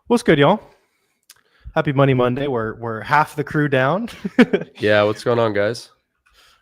What's good, y'all? Happy Monday. We're half the crew down. Yeah, what's going on, guys?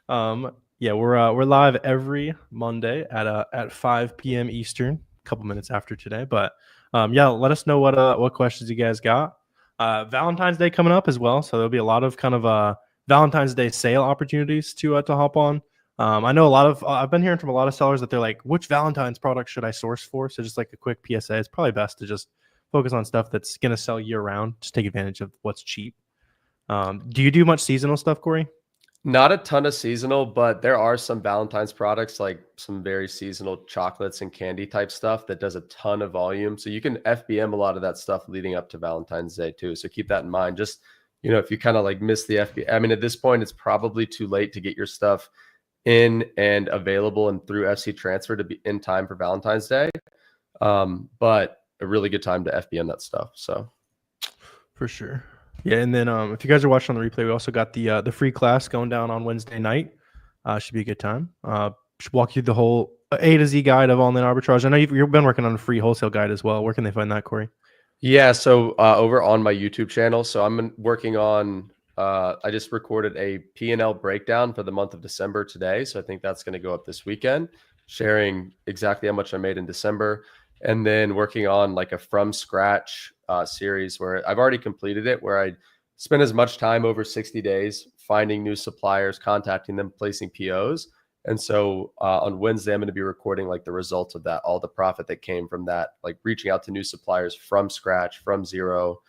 Yeah, we're live every Monday at 5 p.m. Eastern, a couple minutes after today. But yeah, let us know what questions you guys got. Valentine's Day coming up as well, so there'll be a lot of kind of Valentine's Day sale opportunities to hop on. I know I've been hearing from a lot of sellers that they're like, which Valentine's product should I source for? So just like a quick PSA, it's probably best to just focus on stuff that's gonna sell year round. Just take advantage of what's cheap. Do you do much seasonal stuff, Corey? Not a ton of seasonal, but there are some Valentine's products, like some very seasonal chocolates and candy type stuff that does a ton of volume. So you can FBM a lot of that stuff leading up to Valentine's Day too. So keep that in mind. Just, if you kind of like miss the FBA, I mean, at this point, it's probably too late to get your stuff in and available and through FC transfer to be in time for Valentine's Day. But a really good time to FBM that stuff. So For sure. Yeah, and then if you guys are watching on the replay, we also got the free class going down on Wednesday night. Should be a good time. Should walk you the whole A to Z guide of online arbitrage. I know you've been working on a free wholesale guide as well. Where can they find that, Corey? yeah, so over on my YouTube channel, so I'm working on. I just recorded a P&L breakdown for the month of December today, so I think that's going to go up this weekend, sharing exactly how much I made in December, and then working on like a from scratch series where I've already completed it, where I spent as much time over 60 days finding new suppliers, contacting them, placing POs. And so on Wednesday, I'm going to be recording like the results of that, all the profit that came from that, like reaching out to new suppliers from scratch, from zero.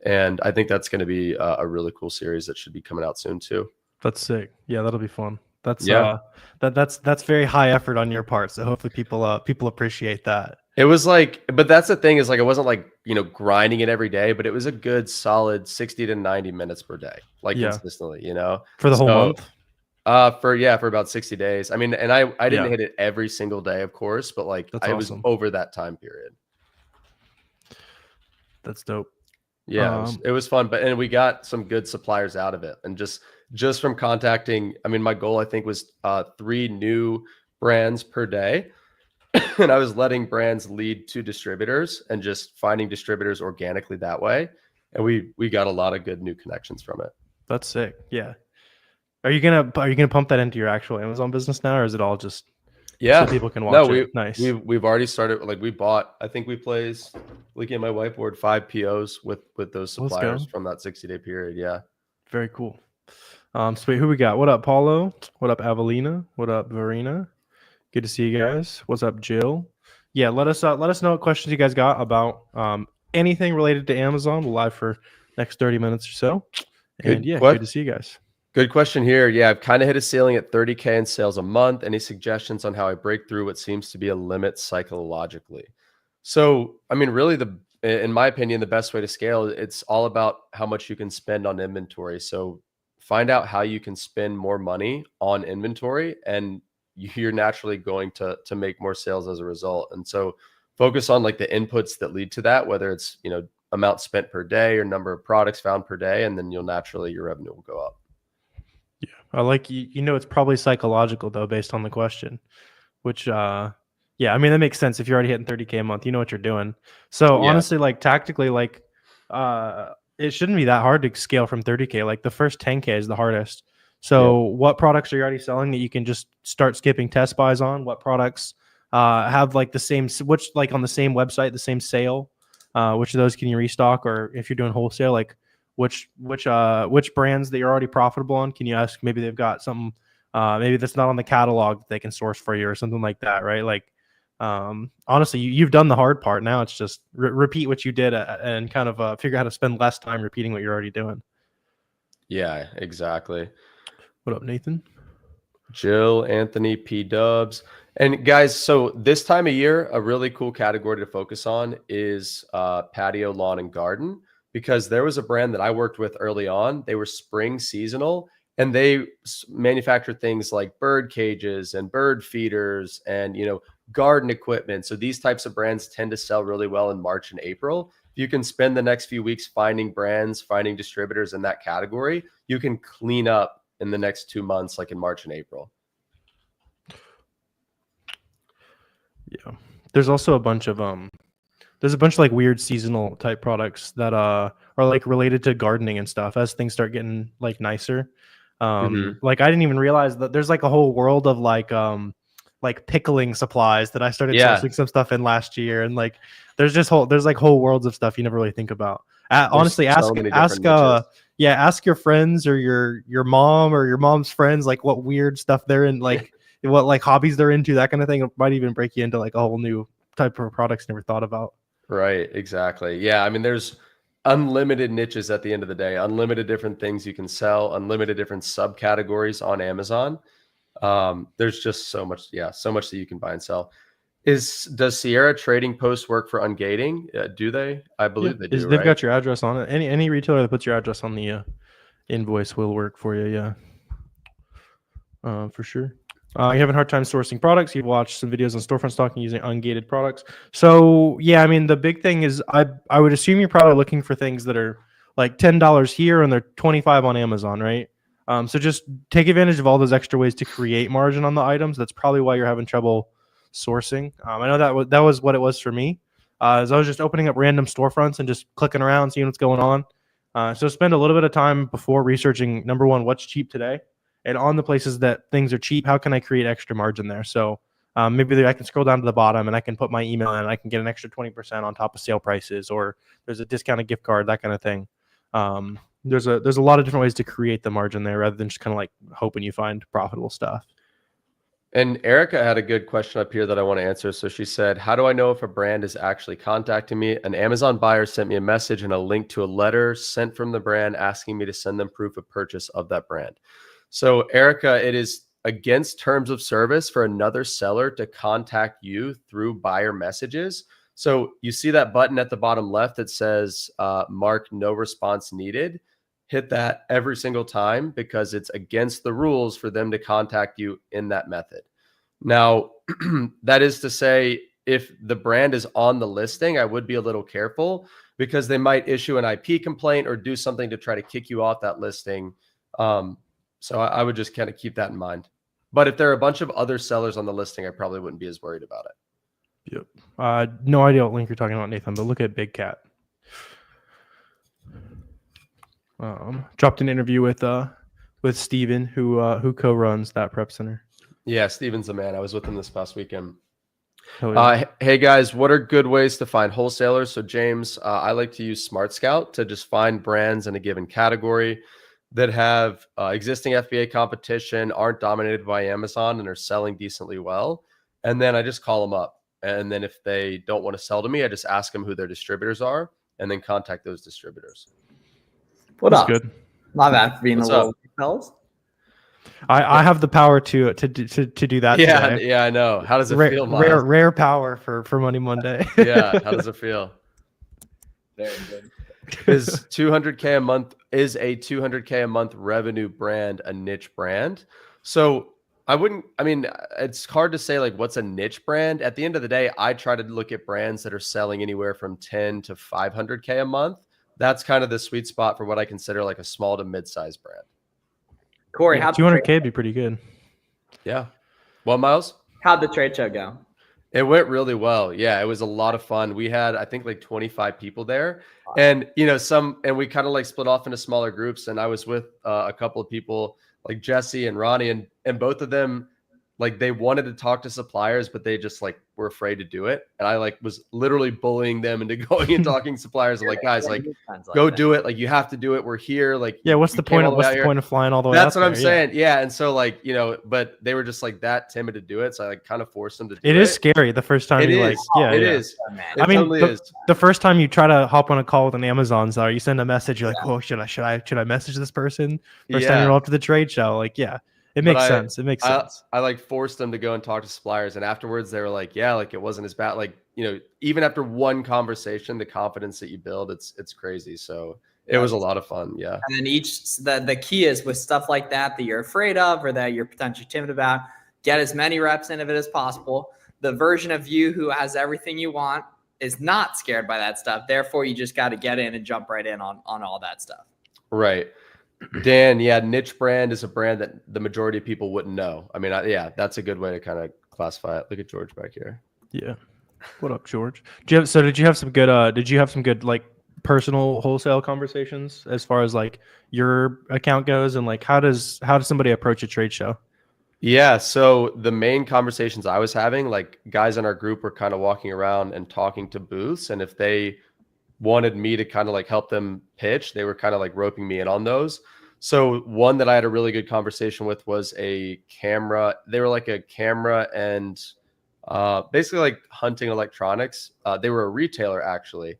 And I think that's going to be a really cool series that should be coming out soon too. That's sick. Yeah, that'll be fun. That's Yeah. That's very high effort on your part. So hopefully people appreciate that. It was like, but that's the thing is like, it wasn't like, grinding it every day, but it was a good solid 60 to 90 minutes per day, like Yeah. consistently, For the whole So month. for about 60 days. I mean, and I didn't Yeah. hit it every single day, of course, but like That's I was awesome. over that time period. That's dope. Yeah, it was fun, and we got some good suppliers out of it. And just from contacting, I mean, my goal I think was 3 new brands per day. And I was letting brands lead to distributors and just finding distributors organically that way. And we got a lot of good new connections from it. That's sick. Yeah. Are you gonna pump that into your actual Amazon business now, or is it all just so Yeah. people can No, watch it? Nice. we've already started, like we bought, I think we placed, looking at my whiteboard, 5 POs with those Let's suppliers go. from that 60-day period. Yeah. Very cool. Sweet. Who we got? What up, Paulo? What up, Avelina? What up, Verena? Good to see you guys. What's up, Jill? Yeah, let us know what questions you guys got about anything related to Amazon. We'll live for next 30 minutes or so. And yeah, good to see you guys. Good question here. Yeah, I've kind of hit a ceiling at 30K in sales a month. Any suggestions on how I break through what seems to be a limit psychologically? So, I mean, really, in my opinion, the best way to scale, it's all about how much you can spend on inventory. So find out how you can spend more money on inventory, and you're naturally going to make more sales as a result. And so focus on like the inputs that lead to that, whether it's, amount spent per day or number of products found per day, and then your revenue will go up. Yeah, I like it's probably psychological though, based on the question, which yeah, I mean that makes sense. If you're already hitting 30K a month, you know what you're doing. So Yeah. honestly, like tactically, like it shouldn't be that hard to scale from 30K. Like the first 10K is the hardest. So what products are you already selling that you can just start skipping test buys on? What products have like the same, which like on the same website, the same sale? Which of those can you restock? Or if you're doing wholesale, like which brands that you're already profitable on, can you ask? Maybe they've got something maybe that's not on the catalog that they can source for you or something like that, right? Like honestly, you've done the hard part. Now it's just repeat what you did and kind of figure out how to spend less time repeating what you're already doing. Yeah, exactly. What up, Nathan? Jill, Anthony, P Dubs. And guys, so this time of year, a really cool category to focus on is patio, lawn, and garden, because there was a brand that I worked with early on. They were spring seasonal, and they manufactured things like bird cages and bird feeders and, garden equipment. So these types of brands tend to sell really well in March and April. If you can spend the next few weeks finding brands, finding distributors in that category, you can clean up in the next 2 months, like in March and April. Yeah. There's also a bunch of there's a bunch of like weird seasonal type products that are like related to gardening and stuff as things start getting like nicer. Like I didn't even realize that there's like a whole world of like pickling supplies that I started Yeah. sourcing some stuff in last year, and like there's like whole worlds of stuff you never really think about. Honestly, so many different niches. ask your friends or your mom or your mom's friends like what weird stuff they're in, like what like hobbies they're into, that kind of thing. It might even break you into like a whole new type of products never thought about. Right, exactly. Yeah, I mean, there's unlimited niches at the end of the day, unlimited different things you can sell, unlimited different subcategories on Amazon. There's just so much, so much that you can buy and sell. Does Sierra Trading Post work for Ungating? Do they? I believe they do. They've got your address on it. Any retailer that puts your address on the invoice will work for you. Yeah, for sure. You're having a hard time sourcing products. You've watched some videos on storefront stocking using ungated products. So yeah, I mean the big thing is I would assume you're probably looking for things that are like $10 here and they're $25 on Amazon, right? So just take advantage of all those extra ways to create margin on the items. That's probably why you're having trouble sourcing. I know that was what it was for me. As I was just opening up random storefronts and just clicking around, seeing what's going on. So spend a little bit of time before researching, number one, what's cheap today, and on the places that things are cheap, how can I create extra margin there? So maybe I can scroll down to the bottom and I can put my email in and I can get an extra 20% on top of sale prices, or there's a discounted gift card, that kind of thing. There's a lot of different ways to create the margin there rather than just kind of like hoping you find profitable stuff. And Erica had a good question up here that I want to answer. So she said, how do I know if a brand is actually contacting me? An Amazon buyer sent me a message and a link to a letter sent from the brand asking me to send them proof of purchase of that brand. So Erica, it is against terms of service for another seller to contact you through buyer messages. So you see that button at the bottom left that says mark no response needed. Hit that every single time because it's against the rules for them to contact you in that method. Now, that is to say, if the brand is on the listing, I would be a little careful because they might issue an IP complaint or do something to try to kick you off that listing. So I would just kind of keep that in mind. But if there are a bunch of other sellers on the listing, I probably wouldn't be as worried about it. Yep. No idea what link you're talking about, Nathan, but look at Big Cat. Dropped an interview with Steven, who co-runs that prep center. Yeah, Steven's the man. I was with him this past weekend. Yeah. Hey guys, what are good ways to find wholesalers? So James, I like to use Smart Scout to just find brands in a given category that have existing FBA competition, aren't dominated by Amazon, and are selling decently well. And then I just call them up. And then if they don't want to sell to me, I just ask them who their distributors are and then contact those distributors. What up? Good. My bad for being What's a little up? fellas. I have the power to do that. Yeah, today. yeah, I know. How does it feel, Miles? Rare power for Money Monday. Yeah, how does it feel? Very good. Is a 200K a month revenue brand a niche brand? So I mean, it's hard to say like what's a niche brand. At the end of the day, I try to look at brands that are selling anywhere from 10 to 500K a month. That's kind of the sweet spot for what I consider like a small to mid-sized brand. Corey, Yeah, 200K would be pretty good. Yeah. What, Miles? How'd the trade show go? It went really well. Yeah, it was a lot of fun. We had, I think, like 25 people there. And, and we kind of like split off into smaller groups. And I was with a couple of people like Jesse and Ronnie, and both of them, like they wanted to talk to suppliers, but they just like were afraid to do it. And I like was literally bullying them into going and talking to suppliers. I'm like, guys, like go do it. Like you have to do it. We're here. Like, yeah. What's the point of flying all the way? That's what I'm saying. Yeah. And so like, but they were just like that timid to do it. So I like kind of forced them to do it. It is scary the first time it you is. like, it is. I mean, the first time you try to hop on a call with an Amazon seller, you send a message. You're like, oh, should I message this person? First time you're up to the trade show. Like, yeah. It makes sense. It makes sense. I like forced them to go and talk to suppliers. And afterwards they were like, yeah, like it wasn't as bad. Like, even after one conversation, the confidence that you build, it's crazy. So it was a lot of fun. Yeah. And then the key is with stuff like that you're afraid of or that you're potentially timid about, get as many reps in of it as possible. The version of you who has everything you want is not scared by that stuff. Therefore, you just got to get in and jump right in on all that stuff. Right. Dan, yeah, niche brand is a brand that the majority of people wouldn't know. I mean, yeah, that's a good way to kind of classify it. Look at George back here. Yeah. What up, George? Did you have some good like personal wholesale conversations as far as like your account goes, and like how does somebody approach a trade show? Yeah, so the main conversations I was having, like guys in our group were kind of walking around and talking to booths, and if they wanted me to kind of like help them pitch, they were kind of like roping me in on those. So one that I had a really good conversation with was a camera. They were like a camera and basically like hunting electronics. They were a retailer actually,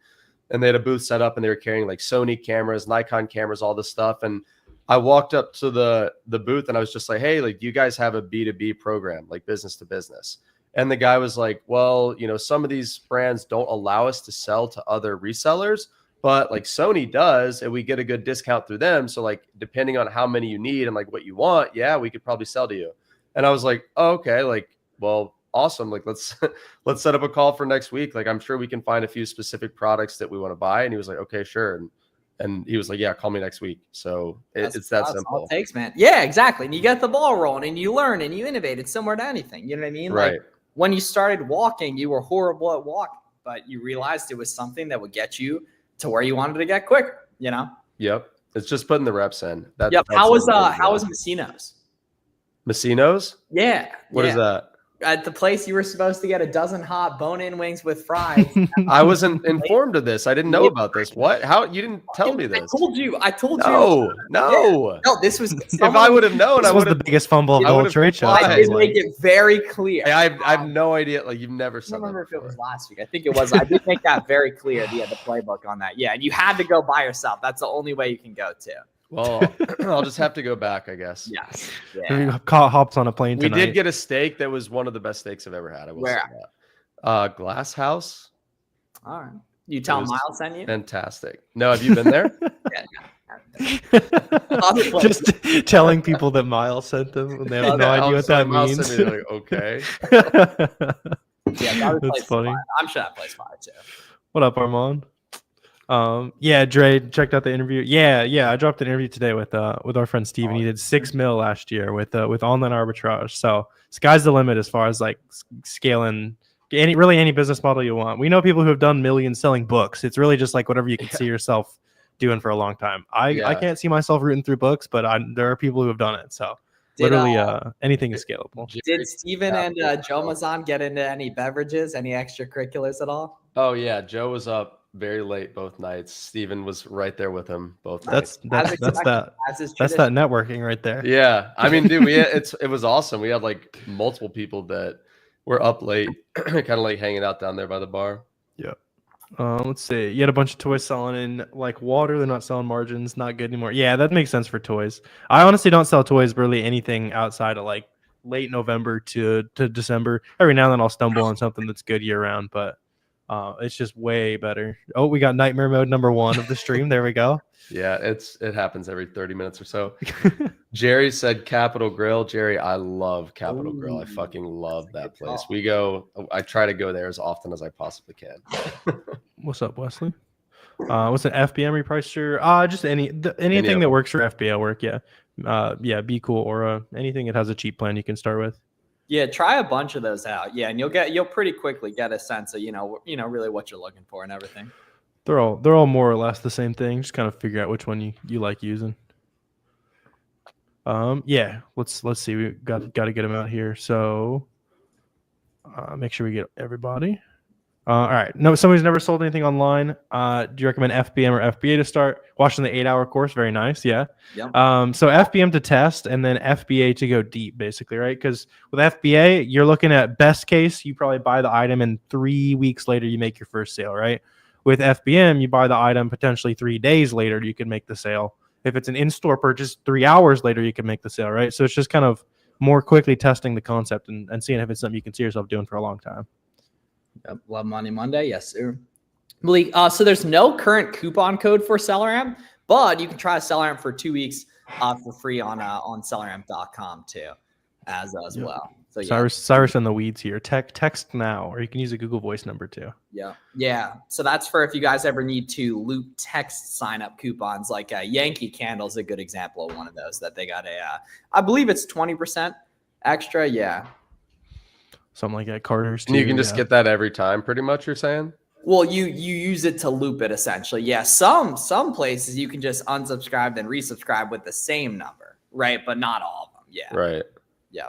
and they had a booth set up and they were carrying like Sony cameras, Nikon cameras, all this stuff. And I walked up to the booth and I was just like, hey, like, do you guys have a B2B program, like business to business? And the guy was like, well, you know, some of these brands don't allow us to sell to other resellers, but like Sony does, and we get a good discount through them. So like, depending on how many you need and like what you want, yeah, we could probably sell to you. And I was like, oh, okay, like, well, awesome. Like, let's set up a call for next week. Like, I'm sure we can find a few specific products that we want to buy. And he was like, okay, sure. And he was like, yeah, call me next week. So it's that simple. All it takes, man. Yeah, exactly. And you get the ball rolling and you learn and you innovate. It's similar to anything. You know what I mean? Right. Like when you started walking, you were horrible at walking, but you realized it was something that would get you to where you wanted to get quicker, you know? Yep. It's just putting the reps in. Yep. How was Messino's? Messino's? Yeah. What is that? At the place you were supposed to get a dozen hot bone-in wings with fries. I wasn't informed of this. I didn't know about this. What? How? You didn't tell me this. I told you. No. Yeah. No, this was. If I would have known, This I was would the have. biggest fumble of the whole trade show. I did make it very clear. I have no idea. Like, you've never I said don't remember that if it was last week. I think it was. I did make that very clear. Yeah, the playbook on that. Yeah, and you had to go by yourself. That's the only way you can go to. Well, I'll just have to go back, I guess. Yes. Yeah. Hopped on a plane tonight. We did get a steak that was one of the best steaks I've ever had. I will say that. Glass House. All right. You tell Miles sent you? Fantastic. No, have you been there? Just telling people that Miles sent them and they have no idea what that Miles means. sent me, like, okay. Yeah, that's funny. I'm sure that plays fire too. What up, Armand? Yeah, Dre, checked out the interview. Yeah, I dropped an interview today with our friend Steven. He did 6 mil last year with online arbitrage. So sky's the limit as far as like scaling any business model you want. We know people who have done millions selling books. It's really just like whatever you can see yourself doing for a long time. I can't see myself rooting through books, but there are people who have done it. So literally anything is scalable. Did Steven and Joe Mazan get into any beverages, any extracurriculars at all? Oh yeah, Joe was up very late both nights. Steven was right there with him both nights. That's that networking right there. Yeah, I mean, dude, it was awesome. We had like multiple people that were up late, kind of like hanging out down there by the bar. Yeah. Let's see. You had a bunch of toys selling in like water. They're not selling margins. Not good anymore. Yeah, that makes sense for toys. I honestly don't sell toys really anything outside of like late November to December. Every now and then I'll stumble on something that's good year round, but it's just way better. Oh, we got nightmare mode #1 of the stream. There we go. Yeah, it happens every 30 minutes or so. Jerry said Capital Grill. Jerry, I love Capital Grill. I fucking love that place. I try to go there as often as I possibly can. What's up, Wesley? What's an FBA repricer? Just anything that works for FBA work. Yeah. Be cool or anything that has a cheap plan you can start with. Yeah, try a bunch of those out. Yeah, and you'll pretty quickly get a sense of really what you're looking for and everything. They're all more or less the same thing. Just kind of figure out which one you like using. Yeah, let's see. We got to get them out here. So make sure we get everybody. All right. No, somebody's never sold anything online. Do you recommend FBM or FBA to start? Watching the 8-hour course, very nice. Yeah. Yep. So FBM to test and then FBA to go deep, basically, right? Because with FBA, you're looking at best case, you probably buy the item and 3 weeks later you make your first sale, right? With FBM, you buy the item potentially 3 days later, you can make the sale. If it's an in-store purchase, 3 hours later, you can make the sale, right? So it's just kind of more quickly testing the concept and seeing if it's something you can see yourself doing for a long time. Yep. Love Money Monday. Yes, sir. Malik, so there's no current coupon code for SellerAmp, but you can try SellerAmp for 2 weeks for free on SellerAmp.com too, as well. So yeah. Cyrus in the weeds here. Text now, or you can use a Google Voice number too. Yeah. So that's for if you guys ever need to loop text sign up coupons. Like Yankee Candle is a good example of one of those that they got I believe it's 20% extra. Yeah. something like that. Carter's And you too, can just yeah. get that every time, pretty much, you're saying? Well, you use it to loop it essentially. Yeah, some places you can just unsubscribe then resubscribe with the same number, right? But not all of them. Yeah. Right. Yeah.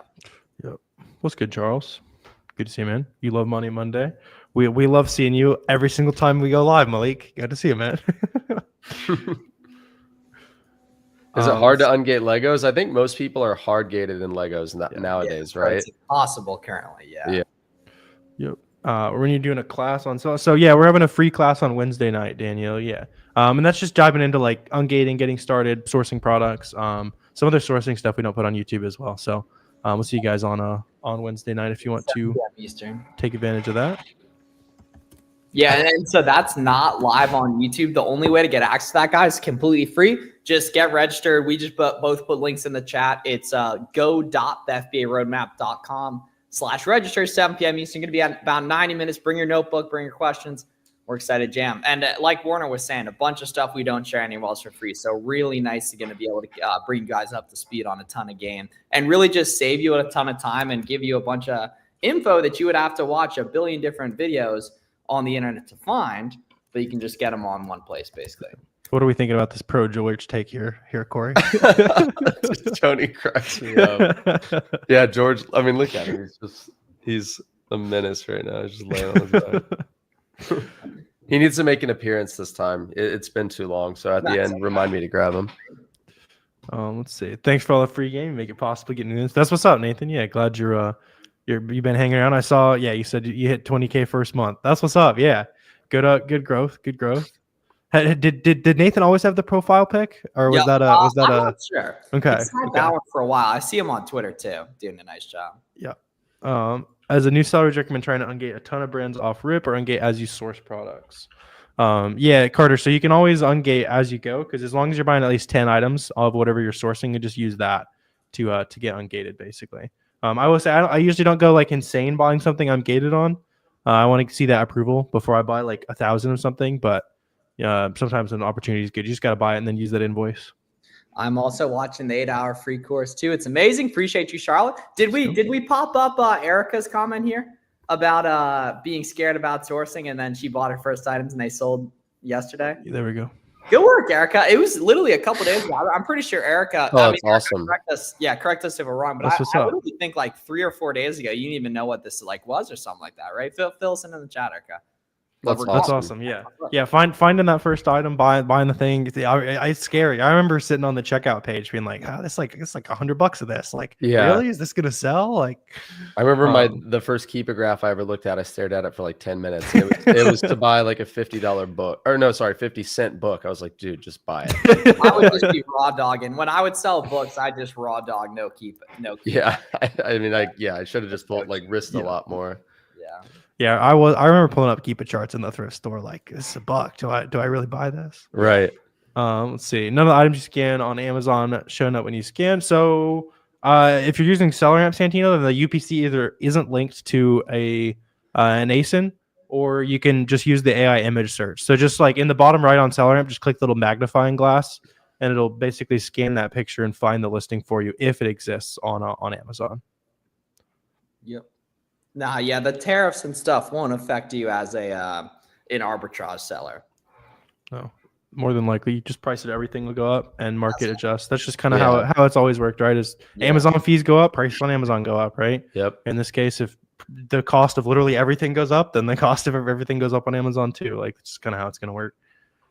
Yep. What's good, Charles? Good to see you, man. You love Money Monday. We love seeing you every single time we go live, Malik. Good to see you, man. Is it hard to ungate Legos? I think most people are hard gated in Legos nowadays, right? It's impossible currently. Yeah. Yep. When you're doing a class on so yeah, we're having a free class on Wednesday night, Danielle. Yeah. And that's just diving into like ungating, getting started, sourcing products, some other sourcing stuff we don't put on YouTube as well. So we'll see you guys on Wednesday night if you want to Eastern. take advantage of that. Yeah, and so that's not live on YouTube. The only way to get access to that, guys, is completely free. Just get registered. We just both put links in the chat. It's go.thefbaroadmap.com/register, 7 p.m. Eastern. Going to be at about 90 minutes. Bring your notebook, bring your questions. We're excited to jam. And like Warner was saying, a bunch of stuff we don't share anywhere else for free. So really nice to going to be able to bring you guys up to speed on a ton of game and really just save you a ton of time and give you a bunch of info that you would have to watch a billion different videos on the internet to find, but you can just get them on one place, basically. What are we thinking about this pro George take here, Corey? Tony cracks me up. Yeah, George. I mean, look at him. He's a menace right now. He's just laying on his back. He needs to make an appearance this time. It's been too long. So at the end, remind me to grab him. Let's see. Thanks for all the free game. Make it possible getting this. That's what's up, Nathan. Yeah, glad you've been hanging around. I saw. Yeah, you said you hit 20K first month. That's what's up. Yeah, good growth. Good growth. Did Nathan always have the profile pic, or was that I'm not sure. Okay? He's had that one for a while. I see him on Twitter too, doing a nice job. Yeah. As a new seller, would you recommend trying to ungate a ton of brands off rip or ungate as you source products? Yeah, Carter. So you can always ungate as you go, because as long as you're buying at least 10 items of whatever you're sourcing, you just use that to get ungated, basically. I will say I usually don't go like insane buying something I'm gated on. I want to see that approval before I buy like 1,000 of something, but sometimes an opportunity is good. You just got to buy it and then use that invoice. I'm also watching the 8-hour free course too. It's amazing. Appreciate you, Charlotte. Did we pop up Erica's comment here about being scared about sourcing, and then she bought her first items and they sold yesterday? There we go. Good work, Erica. It was literally a couple days ago. I'm pretty sure Erica. Oh, that's awesome. Correct us if we're wrong, but I literally think like 3 or 4 days ago, you didn't even know what this like was or something like that, right? Fill us in the chat, Erica. That's awesome. Yeah. Finding that first item, buying the thing. It's scary. I remember sitting on the checkout page being like, "Oh, it's like $100 of this. Like, really? Is this gonna sell?" Like, I remember the first Keepa graph I ever looked at. I stared at it for like 10 minutes. It was to buy like a $50 book, or no, sorry, 50-cent book. I was like, dude, just buy it. I would just be raw dogging. When I would sell books, I just raw dog, no keep. Yeah, I should have just risked a lot more. Yeah. Yeah, I remember pulling up Keepa charts in the thrift store. Like, this is $1. Do I really buy this? Right. Let's see. None of the items you scan on Amazon showing up when you scan. So, if you're using SellerAmp Santino, then the UPC either isn't linked to an ASIN, or you can just use the AI image search. So, just like in the bottom right on SellerAmp, just click the little magnifying glass, and it'll basically scan that picture and find the listing for you if it exists on Amazon. Yep. Nah, yeah, the tariffs and stuff won't affect you as an arbitrage seller. No, more than likely, you just price it. Everything will go up and market adjust. That's just kind of how it's always worked, right? Is Amazon fees go up, prices on Amazon go up, right? Yep. In this case, if the cost of literally everything goes up, then the cost of everything goes up on Amazon too. Like, it's kind of how it's going to work.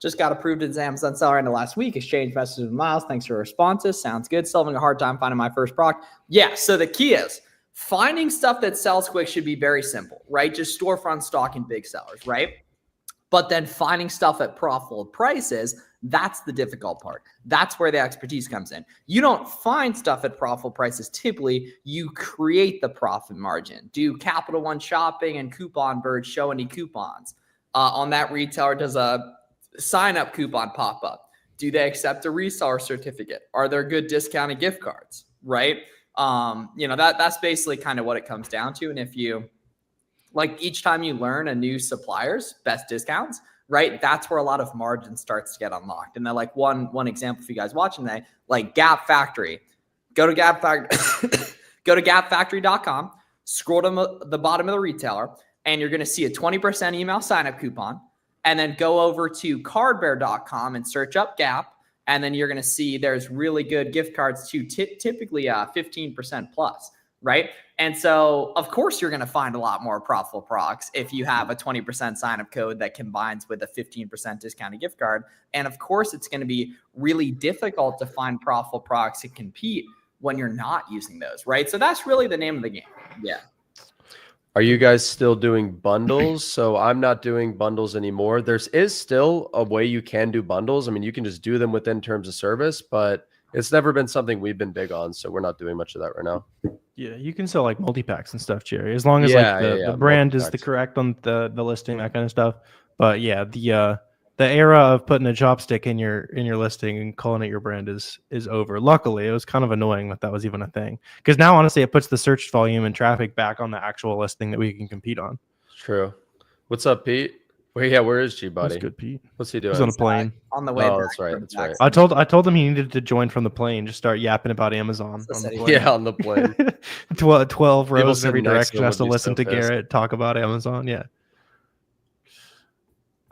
Just got approved as Amazon seller in the last week. Exchange messages with Miles. Thanks for your responses. Sounds good. Still having a hard time finding my first product. Yeah. So the key is, finding stuff that sells quick should be very simple, right? Just storefront stock and big sellers, right? But then finding stuff at profitable prices, that's the difficult part. That's where the expertise comes in. You don't find stuff at profitable prices. Typically, you create the profit margin. Do Capital One Shopping and Coupon Bird show any coupons? On that retailer, does a sign-up coupon pop up? Do they accept a reseller certificate? Are there good discounted gift cards, right? That's basically kind of what it comes down to. And if you like, each time you learn a new supplier's best discounts, right, that's where a lot of margin starts to get unlocked. And then like one example for you guys watching today, like Gap Factory, go to gapfactory.com, scroll to the bottom of the retailer, and you're going to see a 20% email sign-up coupon. And then go over to cardbear.com and search up Gap. And then you're going to see there's really good gift cards to typically 15% plus, right? And so, of course, you're going to find a lot more profitable products if you have a 20% sign-up code that combines with a 15% discounted gift card. And of course, it's going to be really difficult to find profitable products to compete when you're not using those, right? So that's really the name of the game. Yeah. Are you guys still doing bundles? So I'm not doing bundles anymore. Is still a way you can do bundles. I mean, you can just do them within terms of service, but it's never been something we've been big on. So we're not doing much of that right now. Yeah, you can sell like multi-packs and stuff, Jerry, as long as the brand is the correct on the listing, that kind of stuff. But yeah, the era of putting a chopstick in your listing and calling it your brand is over. Luckily, it was kind of annoying that was even a thing, because now honestly it puts the search volume and traffic back on the actual listing that we can compete on. True. What's up, Pete? Well, yeah, where is G Buddy? That's good, Pete. What's he doing? He's on a plane. On the way. Oh, that's right. That's right. I told him he needed to join from the plane. Just start yapping about Amazon. On the plane. 12 rows in every direction. Has to listen to Garrett talk about Amazon. Yeah.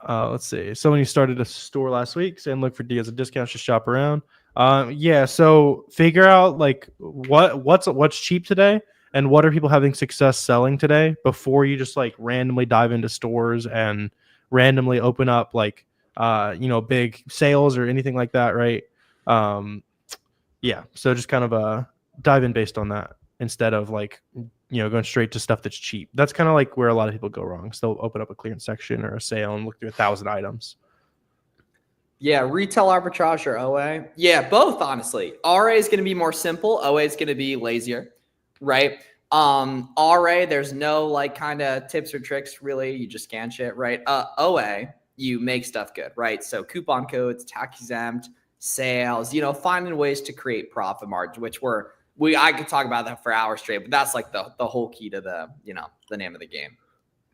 Let's see. Someone who started a store last week saying look for deals and discounts to shop around. Yeah. So figure out like what's cheap today and what are people having success selling today before you just like randomly dive into stores and randomly open up like big sales or anything like that, right? Yeah, so just kind of dive in based on that instead of like going straight to stuff that's cheap. That's kind of like where a lot of people go wrong. So they'll open up a clearance section or a sale and look through 1,000 items. Yeah, retail arbitrage or OA. Yeah, both honestly. RA is going to be more simple. OA is going to be lazier, right? RA, there's no like kind of tips or tricks really. You just scan shit, right? OA, you make stuff good, right? So coupon codes, tax exempt, sales, finding ways to create profit margin, which I could talk about that for hours straight, but that's like the whole key to the name of the game.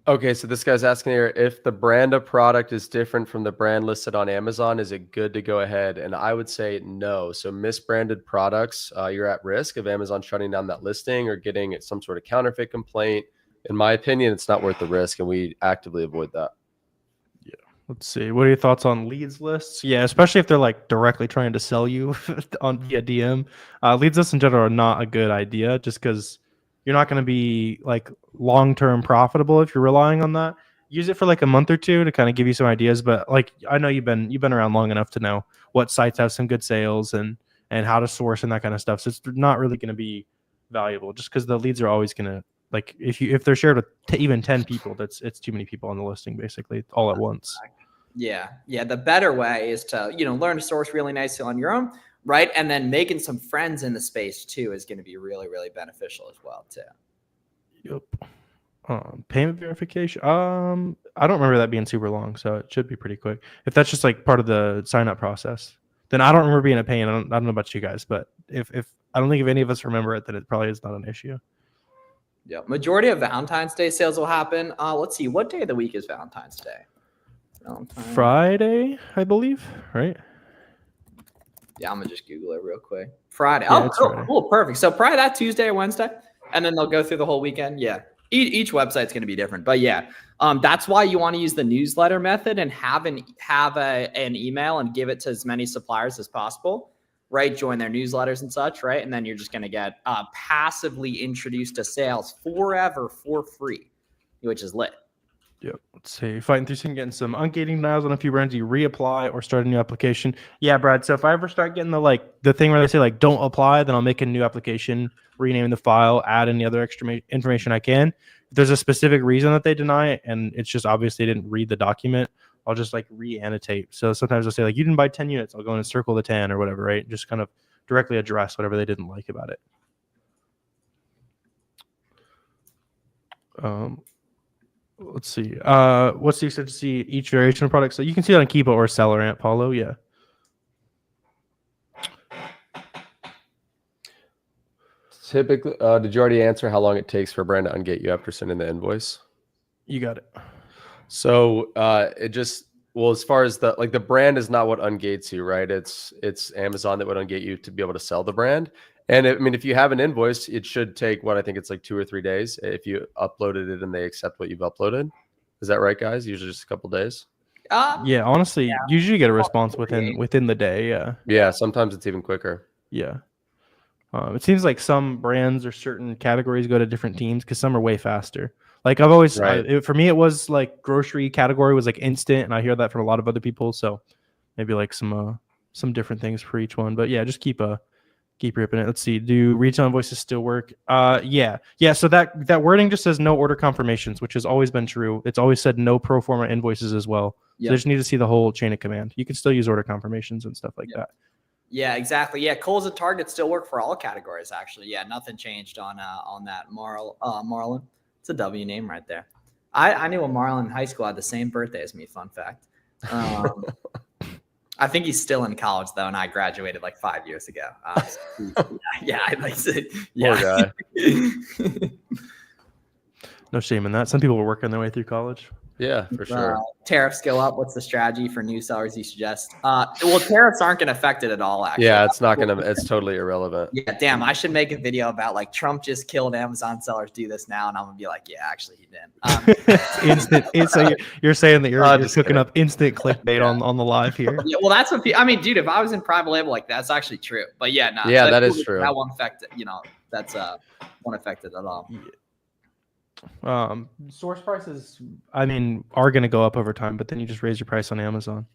Okay, so this guy's asking here, if the brand of product is different from the brand listed on Amazon, is it good to go ahead? And I would say no. So misbranded products, you're at risk of Amazon shutting down that listing or getting some sort of counterfeit complaint. In my opinion, it's not worth the risk, and we actively avoid that. Yeah. Let's see. What are your thoughts on leads lists? Yeah, especially if they're like directly trying to sell you via DM. Leads lists in general are not a good idea just because you're not going to be like long-term profitable if you're relying on that. Use it for like a month or two to kind of give you some ideas. But like, I know you've been around long enough to know what sites have some good sales and how to source and that kind of stuff. So it's not really going to be valuable just because the leads are always going to like, if they're shared with even 10 people, it's too many people on the listing basically all at once. Yeah. The better way is to, learn to source really nicely on your own. Right. And then making some friends in the space too is going to be really, really beneficial as well too. Yep. Payment verification. I don't remember that being super long, so it should be pretty quick. If that's just like part of the sign up process, then I don't remember being a pain. I don't know about you guys, but if I don't think if any of us remember it, then it probably is not an issue. Yeah. Majority of Valentine's Day sales will happen. Let's see. What day of the week is Valentine's Day? Friday, I believe. Right. Yeah, I'm gonna just Google it real quick. Friday. Yeah, cool, perfect. So probably that Tuesday or Wednesday, and then they'll go through the whole weekend. Yeah, each website's gonna be different, but yeah, that's why you want to use the newsletter method and have an email and give it to as many suppliers as possible, right? Join their newsletters and such, right? And then you're just gonna get passively introduced to sales forever for free, which is lit. Yep. Let's see. Fighting through getting some ungating denials on a few brands. You reapply or start a new application. Yeah, Brad. So if I ever start getting the thing where they say like don't apply, then I'll make a new application, rename the file, add any other extra information I can. If there's a specific reason that they deny it, and it's just obvious they didn't read the document, I'll just like re-annotate. So sometimes I'll say like you didn't buy 10 units. I'll go in and circle the 10 or whatever, right? Just kind of directly address whatever they didn't like about it. Let's see. What's the extent to see each variation of products? So you can see that on Keepa or Celerant, Paulo. Yeah. Typically, did you already answer how long it takes for a brand to ungate you after sending the invoice? You got it. So as far as the brand is not what ungates you, right? It's Amazon that would ungate you to be able to sell the brand. And I mean, if you have an invoice, it should take what I think it's like 2 or 3 days if you uploaded it and they accept what you've uploaded. Is that right, guys? Usually just a couple days. Yeah, honestly, Yeah. usually get a response 48. within the day. Yeah. Yeah, sometimes it's even quicker. Yeah. It seems like some brands or certain categories go to different teams because some are way faster. Like I've always, Right. for me, it was like grocery category was like instant, and I hear that from a lot of other people. So maybe like some different things for each one. But yeah, just keep ripping it. Let's see. Do retail invoices still work? Yeah. So that wording just says no order confirmations, which has always been true. It's always said no pro forma invoices as well. So Yep. they just need to see the whole chain of command. You can still use order confirmations and stuff like that. Yeah, exactly. Yeah, Kohl's and Target still work for all categories, actually. Yeah, nothing changed on that. Marlon. It's a W name right there. I knew a Marlon in high school had the same birthday as me. Fun fact. I think he's still in college though, and I graduated like 5 years ago. Yeah, I'd like to. Yeah. Poor guy. No shame in that. Some people were working their way through college. Yeah, for sure. Tariffs go up. What's the strategy for new sellers you suggest? Well, tariffs aren't going to affect it at all, actually. Yeah, it's not gonna. It's totally irrelevant. Yeah, damn. I should make a video about like Trump just killed Amazon sellers. Do this now, and I'm gonna be like, yeah, actually, he did. Instant. So you're saying that you're just cooking kidding. up instant clickbait on the live here. Yeah, well, that's what I mean, dude. If I was in private label, like that's actually true. But yeah, no. Yeah, that is true. That won't affect it. That's won't affect it at all. Source prices, I mean, are going to go up over time, but then you just raise your price on Amazon.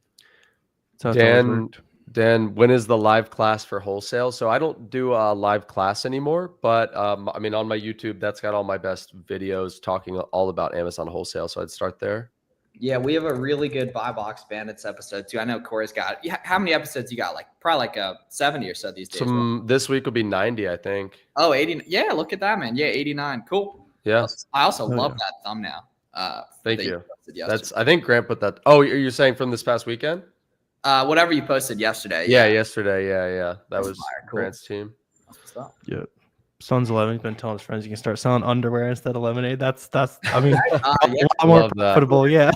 That's how it's always worked. Dan, when is the live class for wholesale? So I don't do a live class anymore, but I mean, on my YouTube, that's got all my best videos talking all about Amazon wholesale. So I'd start there. Yeah, we have a really good Buy Box Bandits episode too. I know Corey's got. How many episodes you got? Like probably like 70 or so these days. This week will be 90, I think. Oh, 80. Yeah, look at that, man. Yeah, 89. Cool. Yeah. I also love that thumbnail. Thank you. That's I think Grant put that. Oh, you're saying from this past weekend? Whatever you posted yesterday. Yeah, yesterday. Yeah. That was fire. Cool. Grant's team. Yeah. Son's 11. He's been telling his friends you can start selling underwear instead of lemonade. That's I mean, a lot more profitable. Yeah.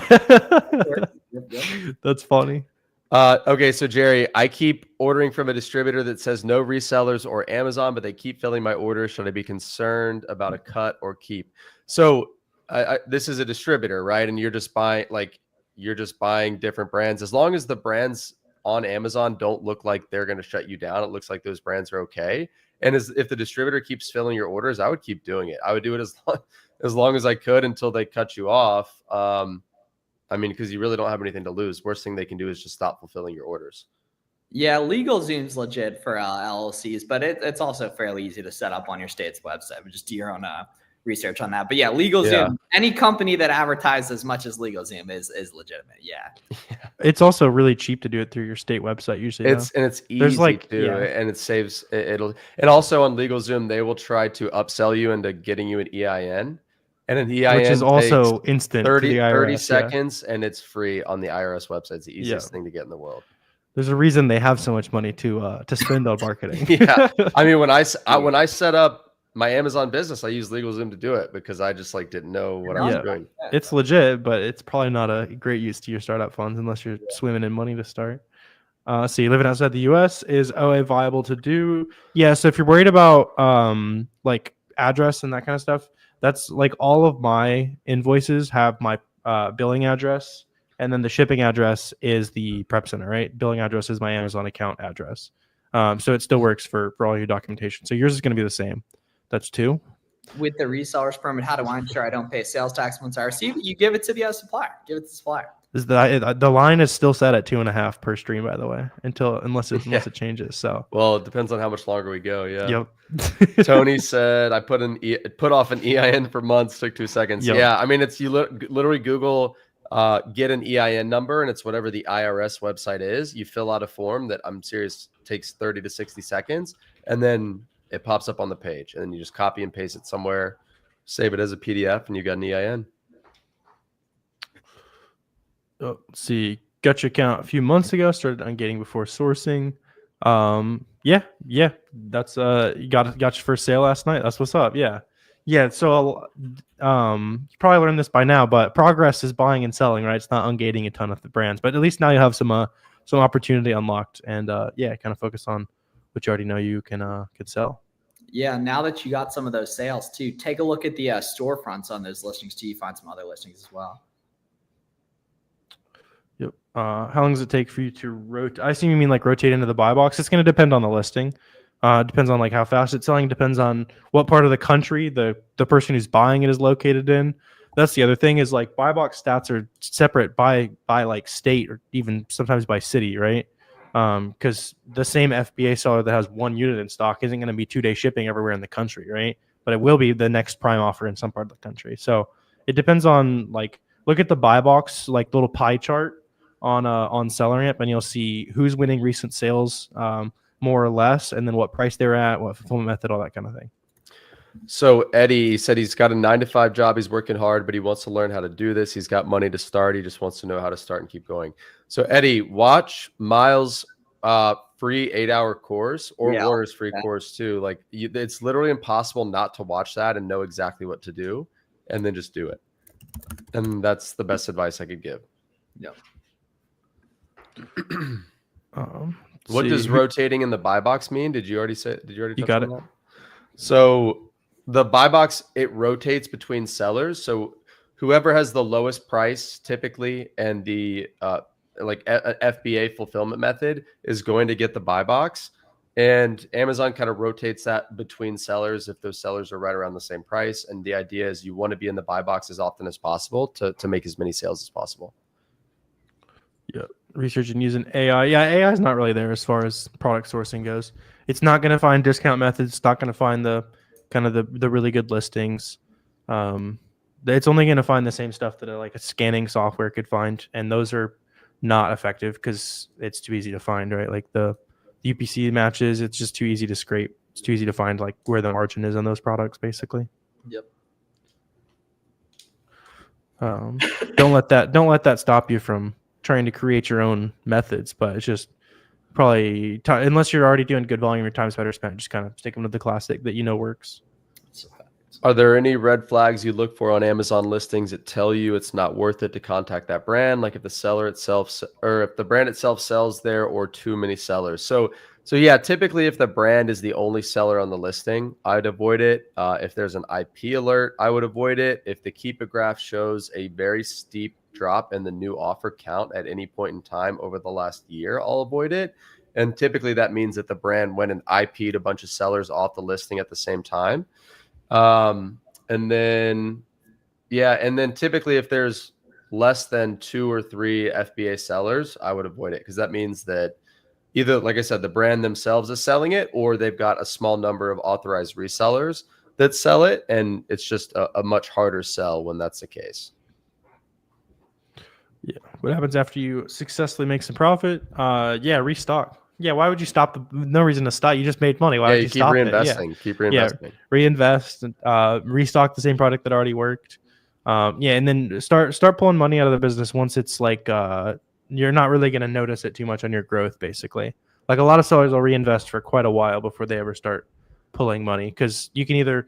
That's funny. Okay, so Jerry, I keep ordering from a distributor that says no resellers or Amazon, but they keep filling my orders. Should I be concerned about a cut or keep? So this is a distributor, right? And you're just buying different brands. As long as the brands on Amazon don't look like they're going to shut you down, it looks like those brands are okay. And if the distributor keeps filling your orders, I would keep doing it. I would do it as long as I could until they cut you off. I mean, because you really don't have anything to lose. Worst thing they can do is just stop fulfilling your orders. Yeah, LegalZoom's legit for LLCs, but it's also fairly easy to set up on your state's website. But just do your own research on that. But yeah, LegalZoom, any company that advertises as much as LegalZoom is legitimate. Yeah. It's also really cheap to do it through your state website usually. It's easy to do, and it saves and also on LegalZoom they will try to upsell you into getting you an EIN. And an EIN, which is also instant 30 seconds, and it's free on the IRS website. It's the easiest thing to get in the world. There's a reason they have so much money to spend on marketing. Yeah, I mean, when I set up my Amazon business, I used LegalZoom to do it because I just didn't know what I was doing. It's legit, but it's probably not a great use to your startup funds unless you're swimming in money to start. So you living outside the U.S. is OA viable to do? Yeah. So if you're worried about like address and that kind of stuff. That's like all of my invoices have my billing address, and then the shipping address is the prep center, right? Billing address is my Amazon account address. So it still works for all your documentation. So yours is going to be the same. That's 2. With the reseller's permit, how do I ensure I don't pay sales tax once I receive it? You give it to the supplier. Give it to the supplier. The line is still set at 2.5 per stream, by the way, unless it changes. So well, it depends on how much longer we go. Yeah. Yep. Tony said I put off an EIN for months. Took 2 seconds. Yep. Yeah. I mean, it's you literally Google get an EIN number, and it's whatever the IRS website is. You fill out a form that I'm serious takes 30 to 60 seconds, and then it pops up on the page, and then you just copy and paste it somewhere, save it as a PDF, and you got an EIN. Let's see, got your account a few months ago, started Ungating before sourcing. Yeah, that's you got your first sale last night. That's what's up. Yeah. So you probably learned this by now, but progress is buying and selling, right? It's not ungating a ton of the brands, but at least now you have some opportunity unlocked, and kind of focus on what you already know you can sell. Yeah, now that you got some of those sales too, take a look at the storefronts on those listings too. You find some other listings as well. Yep. How long does it take for you to rotate? I assume you mean like rotate into the buy box. It's going to depend on the listing. It depends on like how fast it's selling. Depends on what part of the country the person who's buying it is located in. That's the other thing is like buy box stats are separate by like state or even sometimes by city, right? Because the same FBA seller that has 1 unit in stock isn't going to be 2-day shipping everywhere in the country, right? But it will be the next prime offer in some part of the country. So it depends on like look at the buy box like little pie chart on SellerAmp, and you'll see who's winning recent sales more or less, and then what price they're at, what fulfillment method, all that kind of thing. So Eddie said he's got a 9-to-5 job. He's working hard, but he wants to learn how to do this. He's got money to start. He just wants to know how to start and keep going. So Eddie, watch Miles' free 8-hour course or Warner's free course too. Like it's literally impossible not to watch that and know exactly what to do, and then just do it. And that's the best advice I could give. Yeah. What does rotating in the buy box mean? Did you already say? Did you already? You got it. That? So the buy box, it rotates between sellers. So whoever has the lowest price typically and the FBA fulfillment method is going to get the buy box, and Amazon kind of rotates that between sellers if those sellers are right around the same price. And the idea is you want to be in the buy box as often as possible to make as many sales as possible. Yeah. Researching using AI. Yeah, AI is not really there as far as product sourcing goes. It's not going to find discount methods. It's not going to find the kind of the really good listings. It's only going to find the same stuff that a scanning software could find, and those are not effective because it's too easy to find, right? Like the UPC matches, it's just too easy to scrape. It's too easy to find like where the margin is on those products, basically. Yep. Don't let that stop you from trying to create your own methods, but it's just probably unless you're already doing good volume, your time's better spent. Just kind of stick them to the classic that you know works. Are there any red flags you look for on Amazon listings that tell you it's not worth it to contact that brand? Like if the seller itself or if the brand itself sells there or too many sellers. So yeah, typically if the brand is the only seller on the listing, I'd avoid it. If there's an IP alert, I would avoid it. If the Keep a Graph shows a very steep drop in the new offer count at any point in time over the last year, I'll avoid it. And typically that means that the brand went and IP'd a bunch of sellers off the listing at the same time. And then typically if there's less than 2 or 3 FBA sellers, I would avoid it because that means that either, like I said, the brand themselves is selling it or they've got a small number of authorized resellers that sell it. And it's just a much harder sell when that's the case. Yeah. What happens after you successfully make some profit? Restock. Yeah. Why would you stop? No reason to stop. You just made money. Why would you stop it? Keep reinvesting. Yeah. Reinvest. Restock the same product that already worked. And then start pulling money out of the business once it's like you're not really going to notice it too much on your growth. Basically, like a lot of sellers will reinvest for quite a while before they ever start pulling money because you can either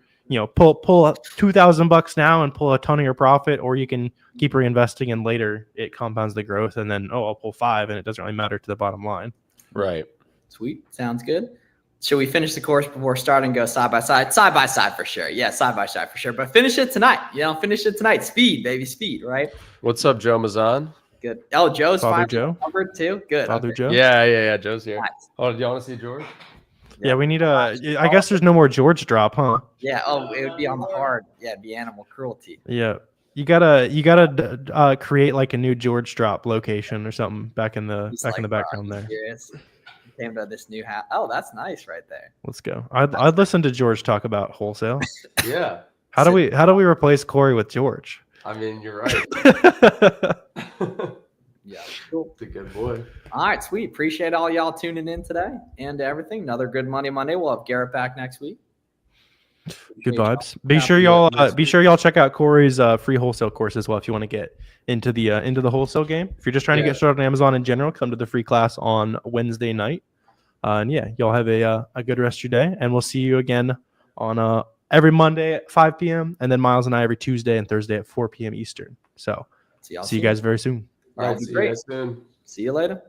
pull $2,000 now and pull a ton of your profit, or you can keep reinvesting and later it compounds the growth and then I'll pull 5 and it doesn't really matter to the bottom line. Right. Sweet. Sounds good. Should we finish the course before starting? Go side by side? Side by side for sure. Yeah, side by side for sure. But finish it tonight. Finish it tonight. Speed, baby, speed. Right. What's up, Joe Mazan? Good. Oh, Joe's Father Joe covered too. Good. Father Joe. Yeah. Joe's here. Nice. Oh, do you want to see George? Yeah, we need I guess there's no more George drop, huh? Yeah. Oh, it would be on the hard. Yeah, it'd be animal cruelty. Yeah. You gotta create like a new George drop location or something back in the background there. Serious? Came to this new house. Oh, that's nice right there. Let's go. I'd listen to George talk about wholesale. Yeah. How do we replace Corey with George? I mean, you're right. Yeah, cool. It's a good boy. All right, sweet. Appreciate all y'all tuning in today and everything. Another good Monday. We'll have Garrett back next week. Good vibes. Be sure y'all check out Corey's free wholesale course as well if you want to get into the wholesale game. If you're just trying to get started on Amazon in general, come to the free class on Wednesday night. And y'all have a good rest of your day, and we'll see you again on every Monday at 5 p.m. and then Miles and I every Tuesday and Thursday at 4 p.m. Eastern. So see you guys very soon. All right, see you guys soon. See you later.